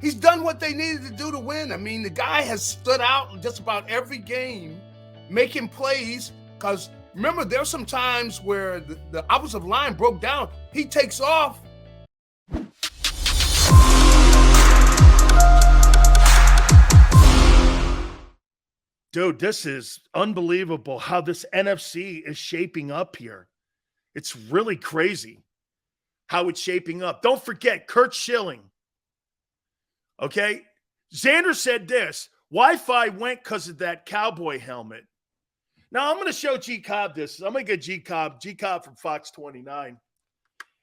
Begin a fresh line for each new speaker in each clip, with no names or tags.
He's done what they needed to do to win. I mean, the guy has stood out in just about every game, making plays. Because remember, there are some times where the offensive line broke down. He takes off.
Dude, this is unbelievable how this NFC is shaping up here. It's really crazy how it's shaping up. Don't forget, Kurt Schilling. Okay? Xander said this, Wi-Fi went because of that cowboy helmet. Now, I'm going to show G-Cobb this. I'm going to get G-Cobb from Fox 29.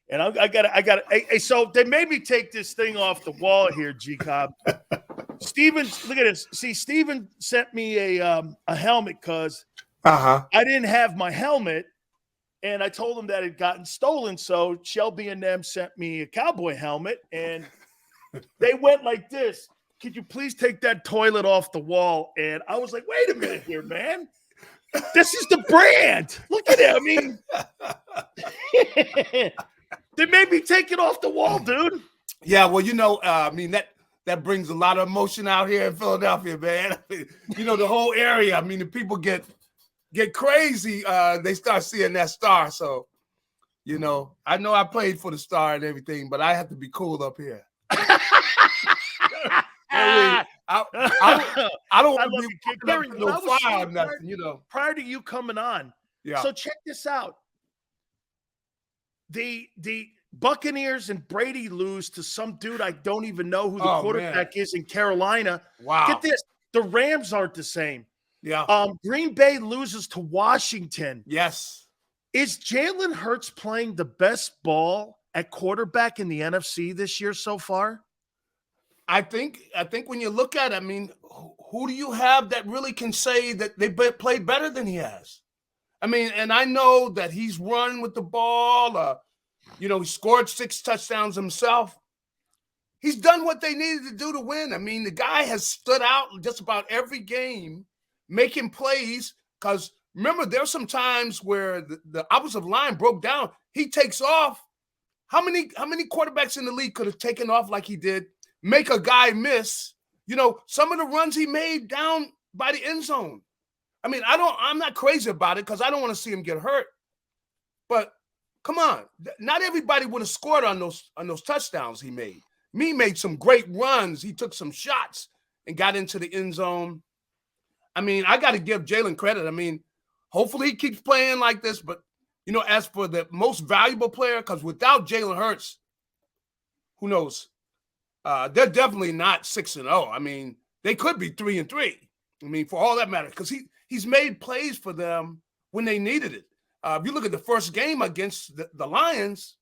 And I got hey, so they made me take this thing off the wall here, G-Cobb. Steven, look at this. See, Steven sent me a helmet because I didn't have my helmet, and I told him that it had gotten stolen. So Shelby and them sent me a cowboy helmet, and they went like this. Could you please take that toilet off the wall? And I was like, wait a minute here, man. This is the brand. Look at it. I mean, they made me take it off the wall, dude.
Yeah, well, I mean, that brings a lot of emotion out here in Philadelphia, man. The whole area. I mean, the people get crazy. They start seeing that star. So, I know I played for the Star and everything, but I have to be cool up here. I don't want to be kicking up no fire or nothing,
Prior to you coming on.
Yeah.
So check this out. The Buccaneers and Brady lose to some dude I don't even know who the quarterback is in Carolina.
Wow.
Get this. The Rams aren't the same.
Yeah.
Green Bay loses to Washington.
Yes.
Is Jalen Hurts playing the best ball at quarterback in the NFC this year so far?
I think when you look at it, I mean, who do you have that really can say that they played better than he has? I mean, and I know that he's run with the ball. He scored 6 touchdowns himself. He's done what they needed to do to win. I mean, the guy has stood out in just about every game, making plays. Because remember, there are some times where the offensive line broke down. He takes off. How many quarterbacks in the league could have taken off like he did? Make a guy miss, some of the runs he made down by the end zone. I mean, I'm not crazy about it because I don't want to see him get hurt. But come on, not everybody would have scored on those touchdowns he made. He made some great runs. He took some shots and got into the end zone. I mean, I got to give Jalen credit. I mean, hopefully he keeps playing like this. But, as for the most valuable player, because without Jalen Hurts, who knows? They're definitely not 6-0. I mean, they could be 3-3. I mean, for all that matters, because he's made plays for them when they needed it. If you look at the first game against the Lions,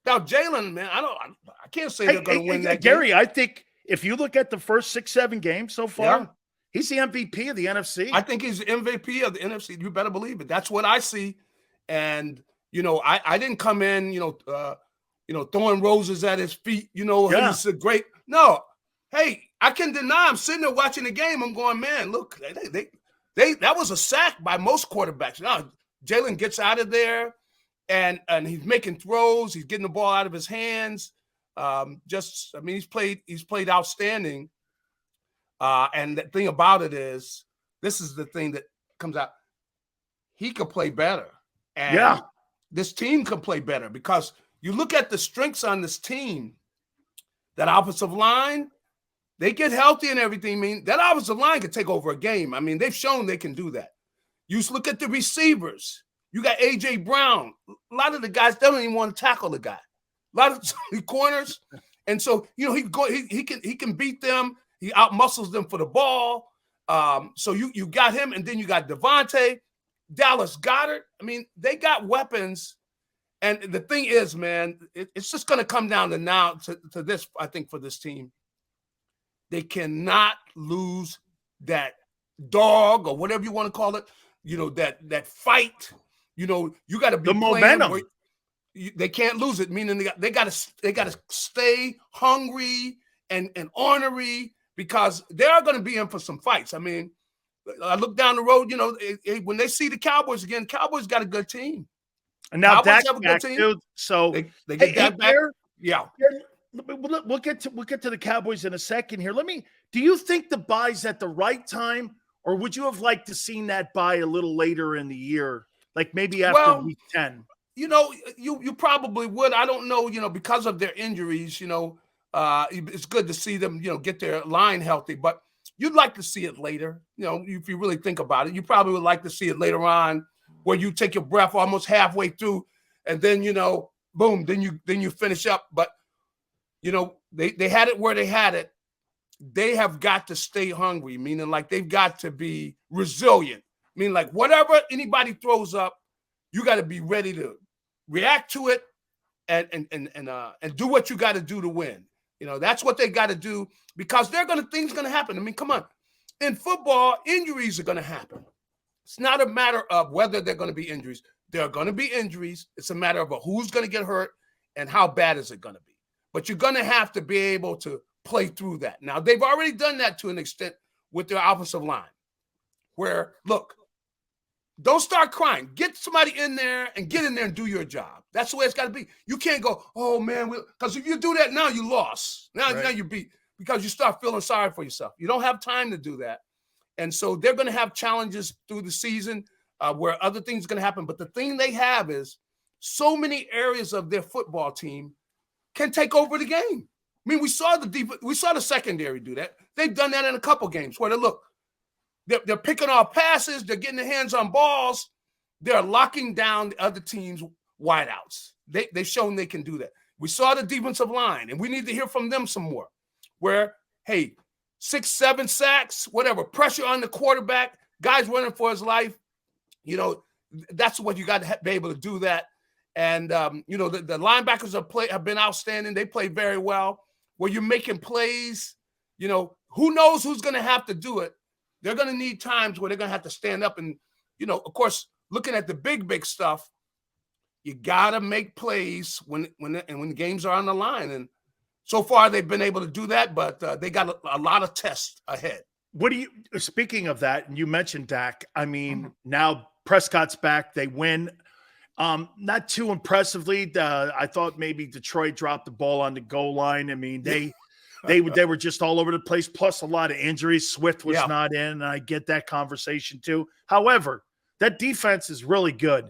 now Jalen, man, I can't say they're going to win that
Gary,
game.
I think if you look at the first 6-7 games so far, he's the MVP of the NFC.
I think he's the MVP of the NFC. You better believe it. That's what I see. And I didn't come in, throwing roses at his feet, he's a great. No, hey, I can deny. I'm sitting there watching the game. I'm going, man, look, that was a sack by most quarterbacks. Now, Jalen gets out of there, and he's making throws. He's getting the ball out of his hands. He's played outstanding. And the thing about it is, this is the thing that comes out. He could play better, and this team could play better because. You look at the strengths on this team, that offensive line, they get healthy and everything. I mean, that offensive line can take over a game. I mean, they've shown they can do that. You just look at the receivers. You got A.J. Brown. A lot of the guys, they don't even want to tackle the guy. A lot of corners. And so, he can beat them. He outmuscles them for the ball. So you got him, and then you got Devonta, Dallas Goedert. I mean, they got weapons. And the thing is, man, it's just going to come down to this, I think, for this team. They cannot lose that dog or whatever you want to call it, that fight. You got to be
the momentum.
They can't lose it, meaning they got to stay hungry and ornery because they are going to be in for some fights. I mean, I look down the road, when they see the Cowboys again, Cowboys got a good team.
And now Dak's back, dude. So
they get that back. Yeah.
we'll get to the Cowboys in a second here. Do you think the bye's at the right time, or would you have liked to seen that bye a little later in the year, like maybe after week 10?
You probably would. I don't know, because of their injuries, it's good to see them, get their line healthy, but you'd like to see it later. If you really think about it, you probably would like to see it later on where you take your breath almost halfway through and then, boom, then you finish up. But, they had it where they had it. They have got to stay hungry, meaning like they've got to be resilient, meaning like whatever anybody throws up, you got to be ready to react to it and do what you got to do to win. That's what they got to do because things going to happen. I mean, come on. In football, injuries are going to happen. It's not a matter of whether they're going to be injuries. There are going to be injuries. It's a matter of who's going to get hurt and how bad is it going to be. But you're going to have to be able to play through that. Now, they've already done that to an extent with their offensive line where, look, don't start crying. Get somebody in there and get in there and do your job. That's the way it's got to be. You can't go, oh, man, because if you do that now, you lost. Now you beat because you start feeling sorry for yourself. You don't have time to do that. And so they're going to have challenges through the season where other things are going to happen. But the thing they have is so many areas of their football team can take over the game. I mean, we saw the secondary do that. They've done that in a couple games where they're picking off passes, they're getting their hands on balls, they're locking down the other team's wideouts. They've shown they can do that. We saw the defensive line, and we need to hear from them some more. Where, hey, 6, 7 sacks, whatever, pressure on the quarterback, guys running for his life. That's what you got to be able to do that. And, the linebackers have been outstanding. They play very well. Where you're making plays, who knows who's going to have to do it. They're going to need times where they're going to have to stand up. And, of course, looking at the big stuff, you got to make plays when the games are on the line. And so far they've been able to do that, but they got a lot of tests ahead.
Speaking of that, and you mentioned Dak, I mean, now Prescott's back. They win. Not too impressively. I thought maybe Detroit dropped the ball on the goal line. I mean, they were just all over the place, plus a lot of injuries. Swift was not in, and I get that conversation too. However, that defense is really good,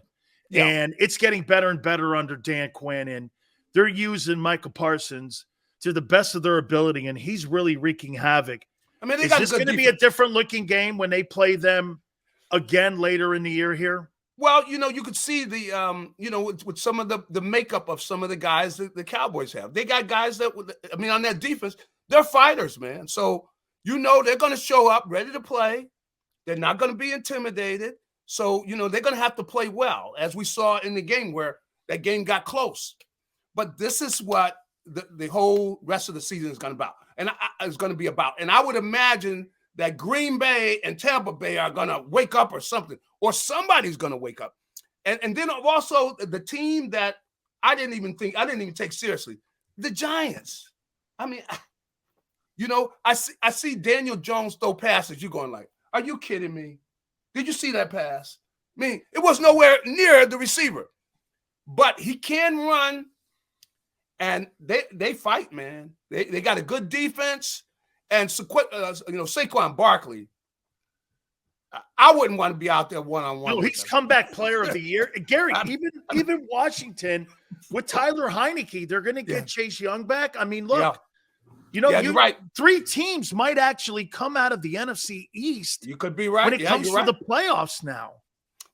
and it's getting better and better under Dan Quinn, and they're using Michael Parsons to the best of their ability, and he's really wreaking havoc. I mean, is this going to be a different looking game when they play them again later in the year here?
Well, you could see the, with some of the makeup of some of the guys that the Cowboys have. They got guys on that defense, they're fighters, man. So, they're going to show up ready to play. They're not going to be intimidated. So, they're going to have to play well, as we saw in the game where that game got close. But this is what the whole rest of the season is going to be about. And I would imagine that Green Bay and Tampa Bay are going to wake up or something, or somebody's going to wake up. And then also the team that I didn't even take seriously, the Giants. I mean, I see Daniel Jones throw passes. You're going like, are you kidding me? Did you see that pass? I mean, it was nowhere near the receiver, but he can run, and they fight, man. They got a good defense. And Saquon Barkley, I wouldn't want to be out there one-on-one.
No, he's comeback player of the year. Gary, even Washington with Tyler Heineke, they're going to get Chase Young back. I mean, look, you're right. 3 teams might actually come out of the NFC East.
You could be right.
When it comes to the playoffs now.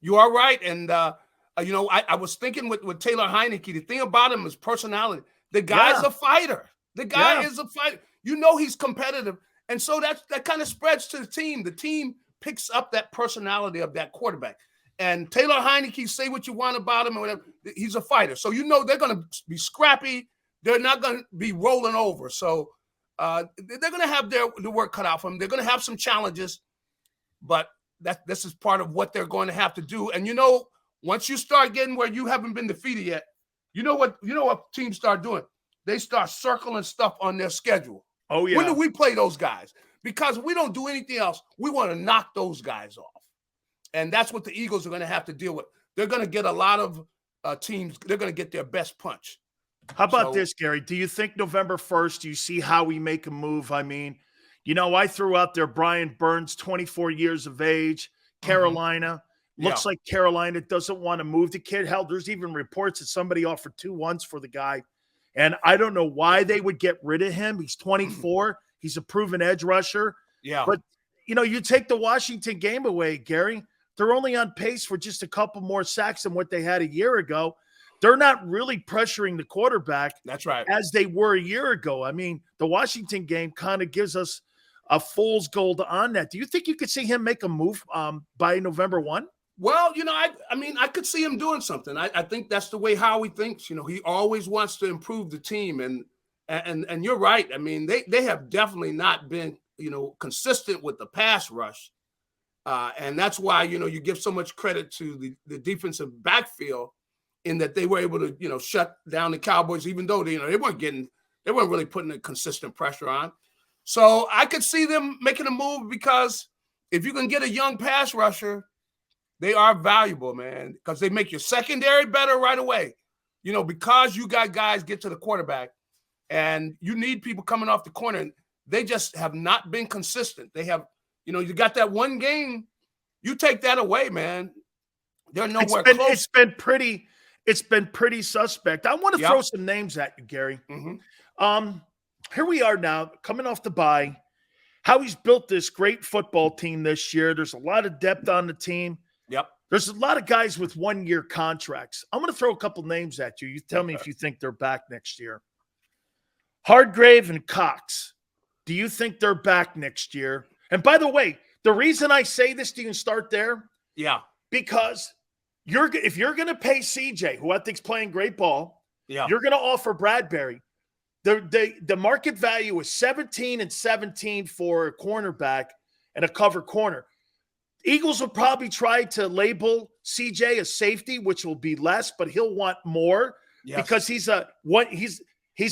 You are right. And, I was thinking with Taylor Heineke, the thing about him is personality. The guy's a fighter. The guy is a fighter. He's competitive. And so that kind of spreads to the team. The team picks up that personality of that quarterback. And Taylor Heineke, say what you want about him or whatever, he's a fighter. So they're going to be scrappy. They're not going to be rolling over. So they're going to have the work cut out for them. They're going to have some challenges, but this is part of what they're going to have to do. And once you start getting where you haven't been defeated yet, what teams start doing? They start circling stuff on their schedule.
Oh, yeah.
When do we play those guys? Because we don't do anything else. We want to knock those guys off. And that's what the Eagles are going to have to deal with. They're going to get a lot of teams. They're going to get their best punch.
How about this, Gary? Do you think November 1st, you see Howie make a move? I mean, I threw out there Brian Burns, 24 years of age, Carolina. Looks like Carolina doesn't want to move the kid. Hell, there's even reports that somebody offered 2-1s for the guy. And I don't know why they would get rid of him. He's 24. He's a proven edge rusher.
Yeah.
But, you take the Washington game away, Gary. They're only on pace for just a couple more sacks than what they had a year ago. They're not really pressuring the quarterback.
That's right.
As they were a year ago. I mean, the Washington game kind of gives us a fool's gold on that. Do you think you could see him make a move by November 1?
Well, I could see him doing something. I think that's the way Howie thinks. He always wants to improve the team. And you're right. I mean, they have definitely not been, consistent with the pass rush. And that's why, you give so much credit to the defensive backfield in that they were able to, shut down the Cowboys, even though they weren't really putting a consistent pressure on. So I could see them making a move because if you can get a young pass rusher, they are valuable, man, because they make your secondary better right away. Because you got guys get to the quarterback and you need people coming off the corner. And they just have not been consistent. They have, you got that one game, you take that away, man. They're nowhere close.
It's been pretty suspect. I want to throw some names at you, Gary. Here we are now, coming off the bye. Howie's built this great football team this year. There's a lot of depth on the team.
Yep.
There's a lot of guys with 1-year contracts. I'm going to throw a couple names at you. You tell me if you think they're back next year. Hargrave and Cox. Do you think they're back next year? And by the way, the reason I say this, do you start there?
Yeah.
Because if you're going to pay CJ, who I think is playing great ball, you're going to offer Bradbury. The market value is 17 and 17 for a cornerback and a cover corner. Eagles will probably try to label CJ a safety, which will be less, but he'll want more because he's a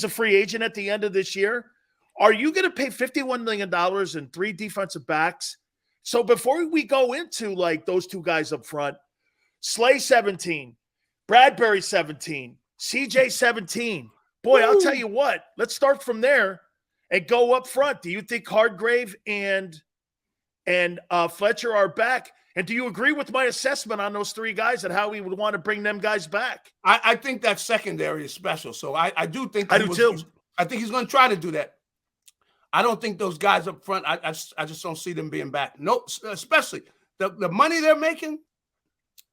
free agent at the end of this year. Are you going to pay $51 million and 3 defensive backs? So before we go into like those two guys up front, Slay 17, Bradbury 17, CJ 17. Boy, I'll tell you what, let's start from there and go up front. Do you think Hargrave and Fletcher are back? And do you agree with my assessment on those 3 guys and how we would want to bring them guys back?
I think that secondary is special. So I do think
I do too.
I think he's going to try to do that. I don't think those guys up front, I just don't see them being back. No, especially the money they're making.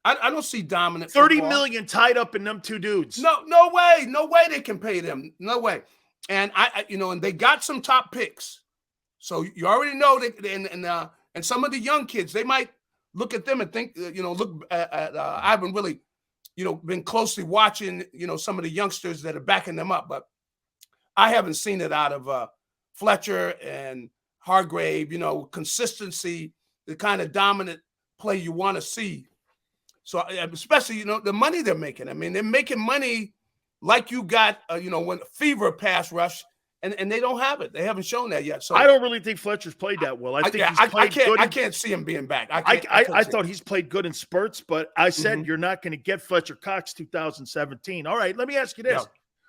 I don't see dominant
$30 million tied up in them 2 dudes.
No way they can pay them. No way. And and they got some top picks. So you already know that, and some of the young kids, they might look at them and think, I haven't really, been closely watching, some of the youngsters that are backing them up, but I haven't seen it out of Fletcher and Hargrave, consistency, the kind of dominant play you want to see. So especially, the money they're making. I mean, they're making money like you got, when fever pass rush, and they don't have it. They haven't shown that yet. So
I don't really think Fletcher's played that well.
I can't see him being back.
I thought he's played good in spurts, but I said you're not going to get Fletcher Cox 2017. All right, let me ask you this.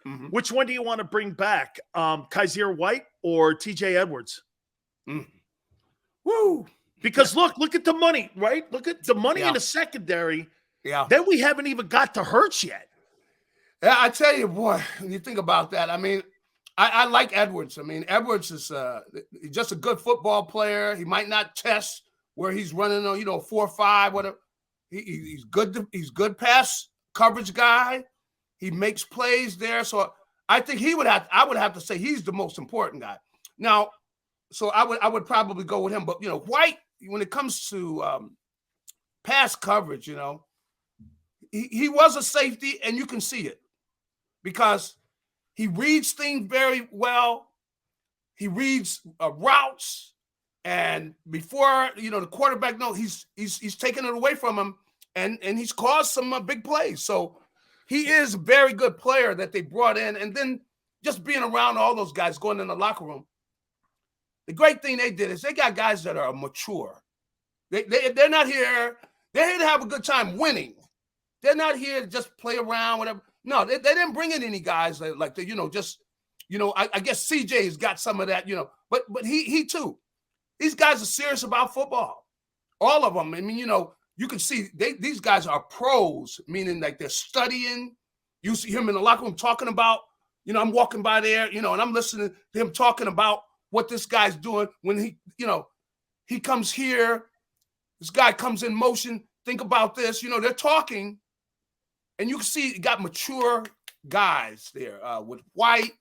Yeah. Which one do you want to bring back? Kaiser White or TJ Edwards?
Woo!
Because look at the money, right? Look at the money in the secondary.
Yeah.
Then we haven't even got to Hurts yet.
Yeah, I tell you, boy, when you think about that, I mean, I like Edwards. I mean, Edwards is just a good football player. He might not test where he's running on, 4-5, whatever. He's good. He's good pass coverage guy. He makes plays there. So I think I would have to say he's the most important guy. Now, so I would probably go with him. But, White, when it comes to pass coverage, he was a safety, and you can see it because he reads things very well. He reads routes, and before the quarterback he's taken it away from him, and he's caused some big plays. So he is a very good player that they brought in, and then just being around all those guys going in the locker room. The great thing they did is they got guys that are mature. They're not here. They're here to have a good time winning. They're not here to just play around, whatever. No, they didn't bring in any guys like the, I guess CJ's got some of that, but he too. These guys are serious about football. All of them. I mean, you can see these guys are pros, meaning like they're studying. You see him in the locker room talking about, I'm walking by there, and I'm listening to him talking about what this guy's doing when he comes here. This guy comes in motion. Think about this. They're talking, and you can see you got mature guys there with White,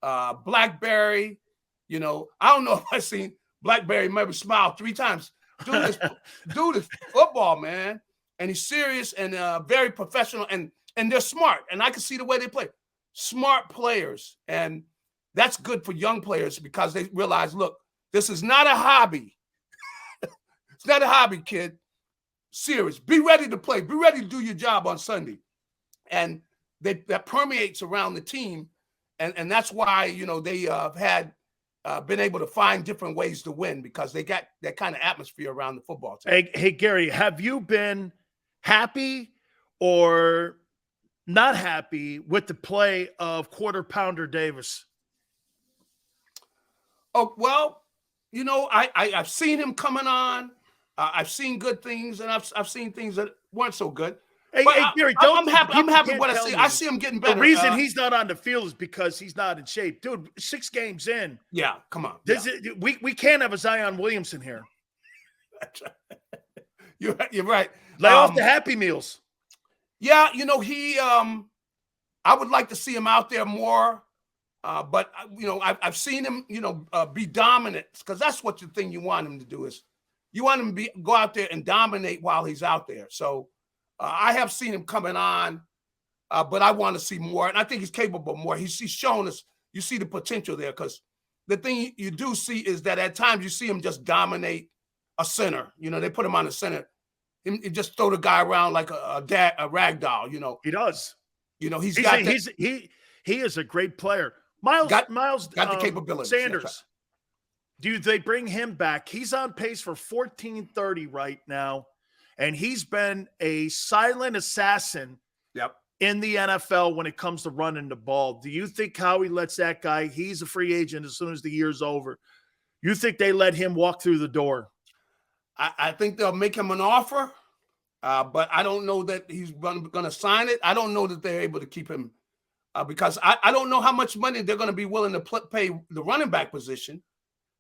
Blackberry. I don't know if I've seen Blackberry maybe smile 3 times. Dude is football, man, and he's serious and very professional, and they're smart, and I can see the way they play. Smart players, and that's good for young players because they realize, look, this is not a hobby. It's not a hobby, kid. Serious. Be ready to play. Be ready to do your job on Sunday, and that permeates around the team, and that's why they had. Been able to find different ways to win because they got that kind of atmosphere around the football team.
Hey, Gary, have you been happy or not happy with the play of quarter pounder Davis?
Oh, well, I've seen him coming on. I've seen good things, and I've seen things that weren't so good.
Hey, Gary,
I'm happy what I see. I see him getting better.
The reason he's not on the field is because he's not in shape. Dude, 6 games in.
Yeah, come on.
We can't have a Zion Williamson here.
You're right.
Lay off the Happy Meals.
Yeah, he I would like to see him out there more. But I've seen him, be dominant, because that's what the thing you want him to do is you want him to go out there and dominate while he's out there. So I have seen him coming on, but I want to see more, and I think he's capable of more. He's shown us. You see the potential there, because the thing you do see is that at times you see him just dominate a center. They put him on the center. He just throw the guy around like a rag doll.
He does.
He
is a great player. Miles
got the capability.
Sanders.
Right.
Do they bring him back? He's on pace for 1430 right now. And he's been a silent assassin in the NFL when it comes to running the ball. Do you think Howie lets that guy, he's a free agent as soon as the year's over, you think they let him walk through the door?
I think they'll make him an offer, but I don't know that he's going to sign it. I don't know that they're able to keep him because I don't know how much money they're going to be willing to pay the running back position,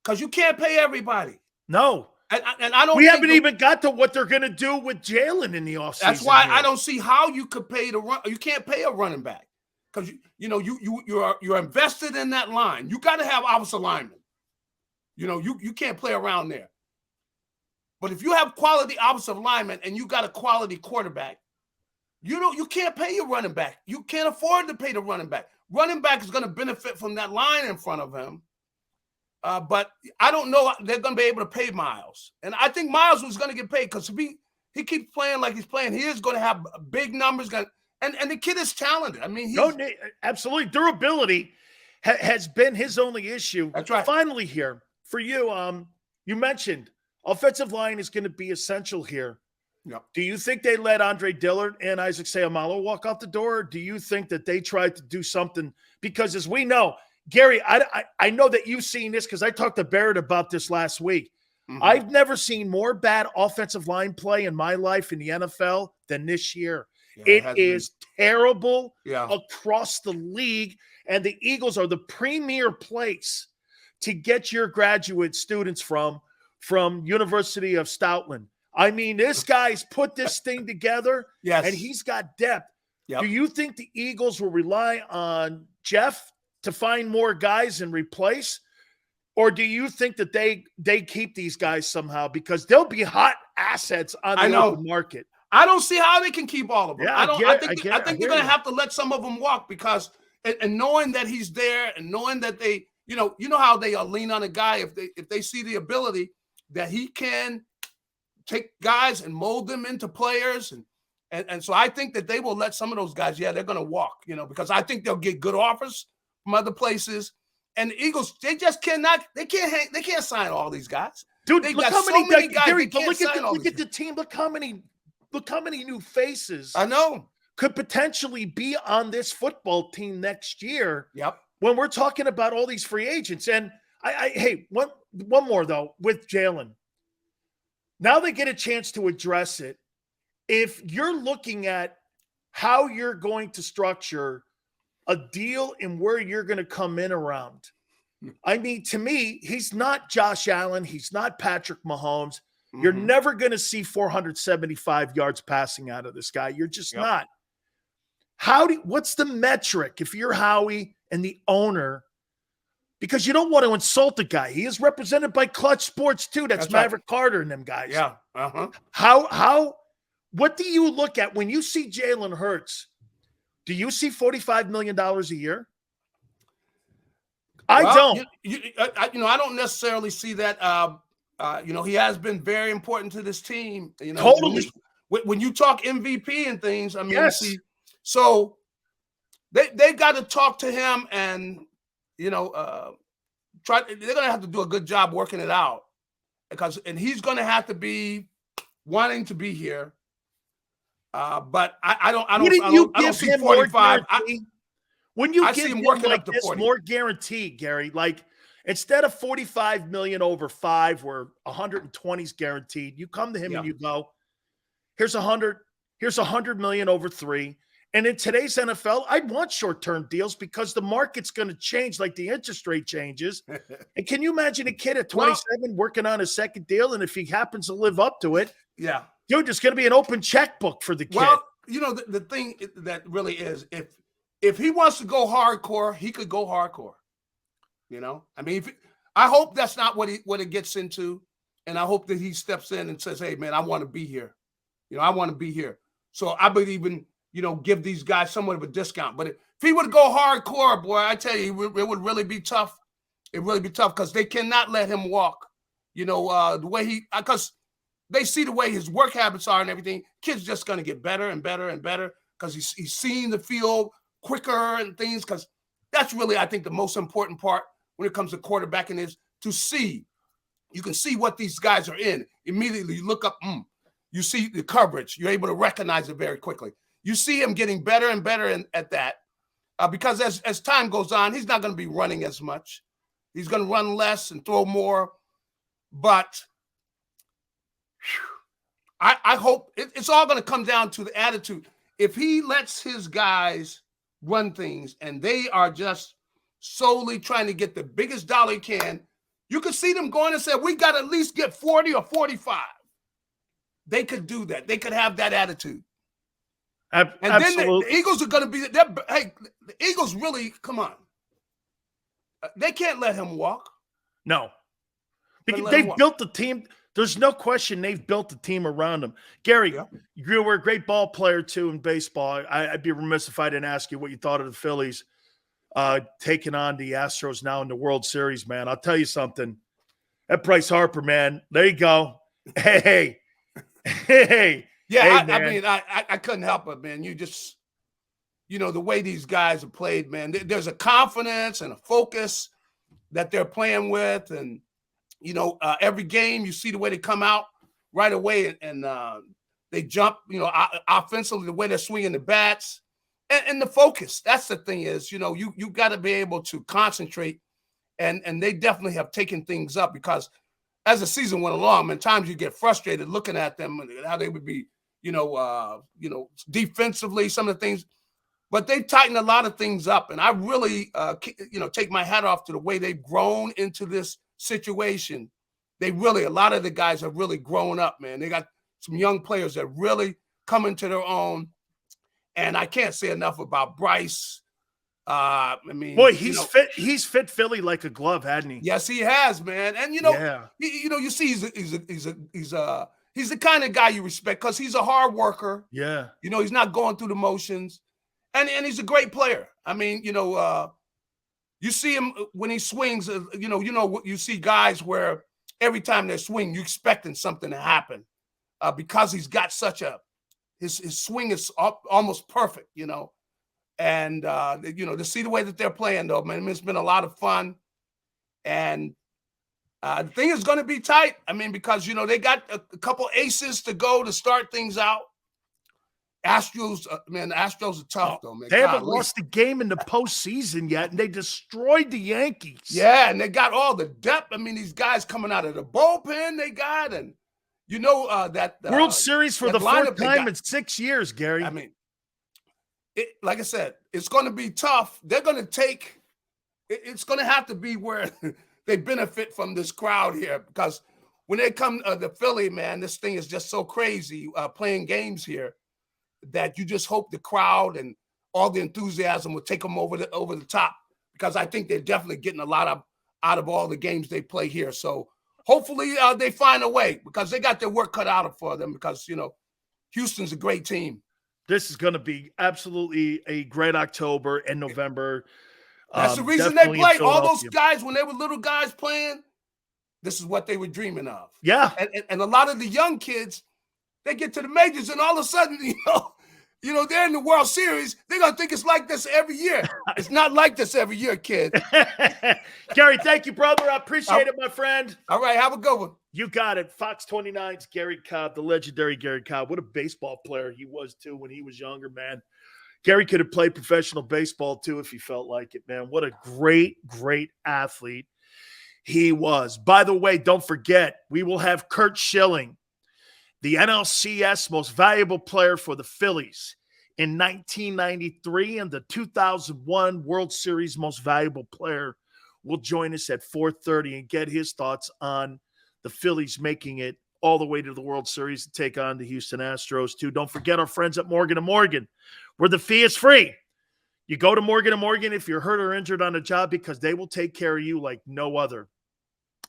because you can't pay everybody.
No.
And I don't.
We haven't even got to what they're going to do with Jalen in the offseason.
That's why I don't see how you could pay you can't pay a running back, because you're invested in that line. You got to have offensive linemen. You can't play around there. But if you have quality offensive linemen and you got a quality quarterback, you can't pay your running back. You can't afford to pay the running back. Running back is going to benefit from that line in front of him. But I don't know they're going to be able to pay Miles. And I think Miles was going to get paid, because if he keeps playing like he's playing, he is going to have big numbers. And the kid is talented. I mean,
absolutely. Durability has been his only issue.
That's right.
Finally here, for you, you mentioned offensive line is going to be essential here.
Yep.
Do you think they let Andre Dillard and Isaac Seumalo walk out the door? Or do you think that they tried to do something? Because as we know, Gary, I know that you've seen this, because I talked to Barrett about this last week. Mm-hmm. I've never seen more bad offensive line play in my life in the NFL than this year. Yeah, it is terrible across the league, and the Eagles are the premier place to get your graduate students from University of Stoutland. I mean, this guy's put this thing together, and he's got depth. Yep. Do you think the Eagles will rely on Jeff to find more guys and replace? Or do you think that they keep these guys somehow, because they'll be hot assets on the open market?
I don't see how they can keep all of them.
Yeah,
I think they're going to have to let some of them walk, because and knowing that he's there, and knowing that they, you know how they lean on a guy if they see the ability that he can take guys and mold them into players, and so I think that they will let some of those guys. Yeah, they're going to walk, because I think they'll get good offers from other places. And the Eagles, they just cannot. They can't sign all these guys.
Dude,
they
look
got
how many
guys.
Gary, but look at the team. Look how many new faces.
I know.
could potentially be on this football team next year.
Yep.
When we're talking about all these free agents. And hey, one more though with Jalen. Now they get a chance to address it. If you're looking at how you're going to structure a deal and where you're going to come in around, I mean, to me, he's not Josh Allen. He's not Patrick Mahomes. You're never going to see 475 yards passing out of this guy. You're just not. What's the metric if you're Howie and the owner? Because you don't want to insult the guy. He is represented by Clutch Sports too. That's Maverick Carter and them guys.
Yeah.
What do you look at when you see Jalen Hurts? Do you see $45 million a year? I don't.
I don't necessarily see that. He has been very important to this team.
Totally.
When you talk MVP and things, I mean,
yes.
So they got to talk to him and, they're going to have to do a good job working it out and he's going to have to be wanting to be here. But I don't see 45.
When you give him working like up to this 40. More guaranteed, Gary, like instead of $45 million over 5, where 120 is guaranteed, you come to him and you go, here's $100 million over 3. And in today's NFL, I'd want short-term deals because the market's going to change like the interest rate changes. And can you imagine a kid at 27 working on his second deal? And if he happens to live up to it, dude, there's going to be an open checkbook for the kid.
Well, the thing that really is, if he wants to go hardcore, he could go hardcore. I mean, I hope that's not what it gets into. And I hope that he steps in and says, hey, man, I want to be here. I want to be here. So I believe in, give these guys somewhat of a discount. But if he would go hardcore, boy, I tell you, it would really be tough. It really be tough because they cannot let him walk. The way because they see the way his work habits are and everything. Kid's just going to get better and better and better because he's seeing the field quicker and things. Because that's really, I think, the most important part when it comes to quarterbacking is to see. You can see what these guys are in. Immediately, you look up, you see the coverage. You're able to recognize it very quickly. You see him getting better and better at that because as time goes on, he's not going to be running as much. He's going to run less and throw more. But I hope it's all going to come down to the attitude. If he lets his guys run things and they are just solely trying to get the biggest dollar he can, you could see them going and say, we got to at least get 40 or 45. They could do that. They could have that attitude. And then the Eagles are going to be there. Hey, the Eagles really, come on. They can't let him walk.
No. Because they've built the team. There's no question they've built the team around him. Gary, you were a great ball player, too, in baseball. I'd be remiss if I didn't ask you what you thought of the Phillies taking on the Astros now in the World Series, man. I'll tell you something. That Bryce Harper, man, there you go. Hey.
Yeah,
hey,
I mean, I couldn't help it, man. You just, the way these guys have played, man, there's a confidence and a focus that they're playing with. And, every game you see the way they come out right away and they jump, offensively, the way they're swinging the bats and the focus. That's the thing is, you got to be able to concentrate. And they definitely have taken things up because as the season went along, man, times you get frustrated looking at them and how they would be, defensively, some of the things, but they've tightened a lot of things up. And I really, take my hat off to the way they've grown into this situation. A lot of the guys have really grown up, man. They got some young players that really come into their own. And I can't say enough about Bryce. I mean,
boy, he's fit. He's fit Philly like a glove, hadn't he?
Yes, he has, man. And you see, he's the kind of guy you respect because he's a hard worker.
Yeah,
he's not going through the motions, and he's a great player. I mean, you see him when he swings. You see guys where every time they swing, you're expecting something to happen because he's got such his swing is almost perfect. And, to see the way that they're playing, though, man, it's been a lot of fun. And the thing is going to be tight. I mean, because, they got a couple aces to go to start things out. Astros, man, the Astros are tough, though, man.
They haven't lost a game in the postseason yet, and they destroyed the Yankees.
Yeah, and they got all the depth. I mean, these guys coming out of the bullpen they got, and you know that
World Series for the fourth time in 6 years, Gary.
I mean, like I said, it's going to be tough. They're going to take – it's going to have to be where they benefit from this crowd here, because when they come to Philly, man, this thing is just so crazy playing games here that you just hope the crowd and all the enthusiasm will take them over the top, because I think they're definitely getting a lot out of all the games they play here. So hopefully they find a way, because they got their work cut out for them, because, you know, Houston's a great team.
This is going to be absolutely a great October and November.
That's the reason they play. All those guys, when they were little guys playing, this is what they were dreaming of.
Yeah.
And a lot of the young kids, they get to the majors, and all of a sudden, you know, they're in the World Series. They're going to think it's like this every year. It's not like this every year, kid.
Gary, thank you, brother. I appreciate it, my friend.
All right, have a good one.
You got it. Fox 29's Garry Cobb, the legendary Garry Cobb. What a baseball player he was, too, when he was younger, man. Gary could have played professional baseball, too, if he felt like it, man. What a great, great athlete he was. By the way, don't forget, we will have Curt Schilling, the NLCS most valuable player for the Phillies in 1993, and the 2001 World Series most valuable player, will join us at 4:30 and get his thoughts on the Phillies making it all the way to the World Series to take on the Houston Astros, too. Don't forget our friends at Morgan & Morgan, where the fee is free. You go to Morgan & Morgan if you're hurt or injured on a job, because they will take care of you like no other.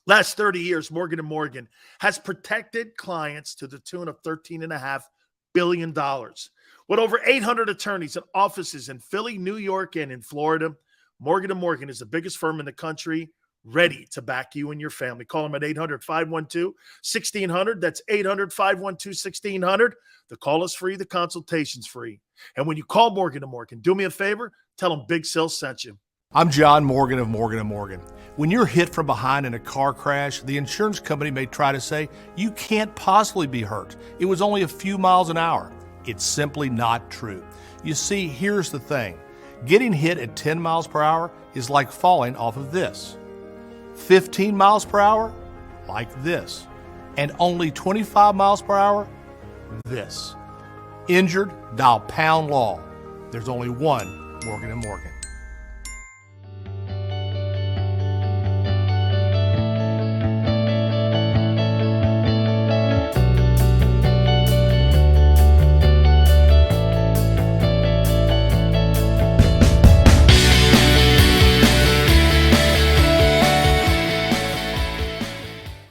Last 30 years, Morgan & Morgan has protected clients to the tune of $13.5 billion. With over 800 attorneys and offices in Philly, New York, and in Florida, Morgan & Morgan is the biggest firm in the country, ready to back you and your family. Call them at 800-512-1600. That's 800-512-1600. The call is free. The consultation's free. And when you call Morgan & Morgan, do me a favor, tell them Big Sil sent you.
I'm John Morgan of Morgan & Morgan. When you're hit from behind in a car crash, the insurance company may try to say, you can't possibly be hurt. It was only a few miles an hour. It's simply not true. You see, here's the thing. Getting hit at 10 miles per hour is like falling off of this. 15 miles per hour, like this. And only 25 miles per hour, this. Injured, dial pound law. There's only one Morgan & Morgan.